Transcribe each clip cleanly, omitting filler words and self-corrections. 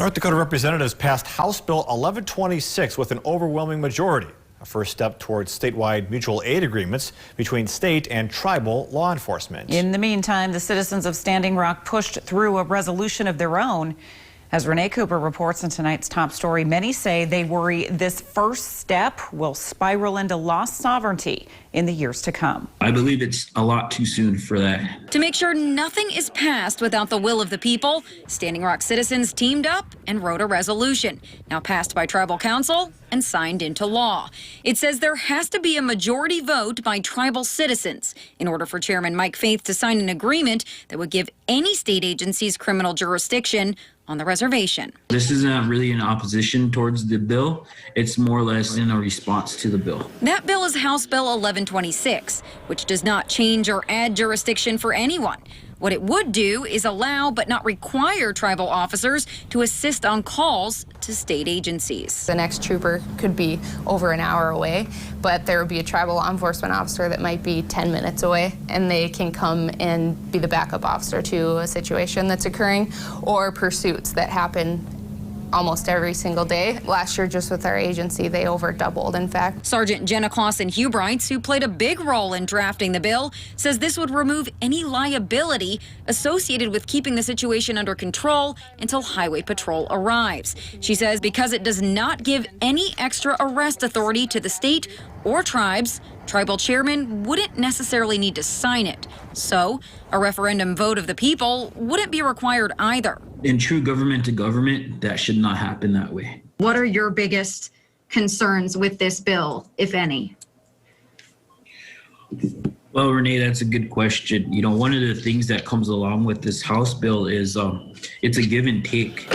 North Dakota representatives passed House Bill 1126 with an overwhelming majority, a first step towards statewide mutual aid agreements between state and tribal law enforcement. In the meantime, the citizens of Standing Rock pushed through a resolution of their own. As Renee Cooper reports in tonight's top story, many say they worry this first step will spiral into lost sovereignty in the years to come. I believe it's a lot too soon for that. To make sure nothing is passed without the will of the people, Standing Rock citizens teamed up and wrote a resolution, now passed by tribal council and signed into law. It says there has to be a majority vote by tribal citizens in order for Chairman Mike Faith to sign an agreement that would give any state agencies criminal jurisdiction on the reservation. This is not really in opposition towards the bill. It's more or less in a response to the bill. That bill is House Bill 1126, which does not change or add jurisdiction for anyone. What it would do is allow but not require tribal officers to assist on calls to state agencies. The next trooper could be over an hour away, but there would be a tribal law enforcement officer that might be 10 minutes away, and they can come and be the backup officer to a situation that's occurring or pursuits that happen almost every single day. Last year, just with our agency, they over doubled, in fact. Sergeant Jenna Clausen-Hubrights, who played a big role in drafting the bill, says this would remove any liability associated with keeping the situation under control until Highway Patrol arrives. She says because it does not give any extra arrest authority to the state or tribes, tribal chairmen wouldn't necessarily need to sign it. So a referendum vote of the people wouldn't be required either. In true government to government, that should not happen that way. What are your biggest concerns with this bill, if any? Well, Renee, that's a good question. You know, one of the things that comes along with this House bill is it's a give and take.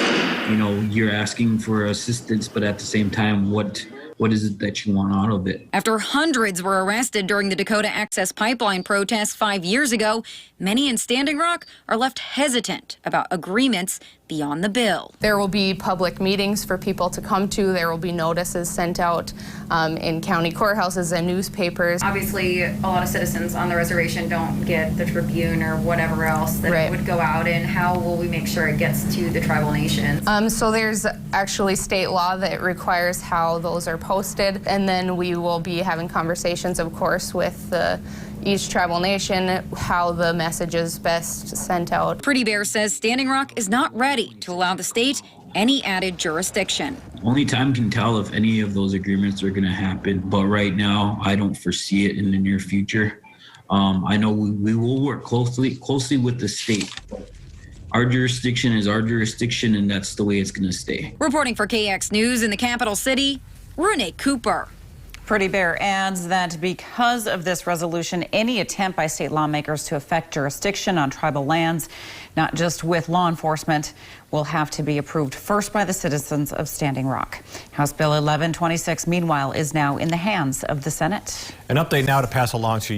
You know, you're asking for assistance, but at the same time, what is it that you want out of it? After hundreds were arrested during the Dakota Access Pipeline protests 5 years ago, many in Standing Rock are left hesitant about agreements beyond the bill. There will be public meetings for people to come to. There will be notices sent out in county courthouses and newspapers. Obviously, a lot of citizens on the reservation don't get the Tribune or whatever else that it would go out in. How will we make sure it gets to the tribal nations? So there's actually state law that requires how those are posted, and then we will be having conversations, of course, with each tribal nation, how the message is best sent out. Pretty Bear says Standing Rock is not ready to allow the state any added jurisdiction. Only time can tell if any of those agreements are going to happen, but right now I don't foresee it in the near future. I know we will work closely with the state. Our jurisdiction is our jurisdiction, and that's the way it's going to stay. Reporting for KX News in the capital city, Renee Cooper. Pretty Bear adds that because of this resolution, any attempt by state lawmakers to affect jurisdiction on tribal lands, not just with law enforcement, will have to be approved first by the citizens of Standing Rock. House Bill 1126, meanwhile, is now in the hands of the Senate. An update now to pass along to you.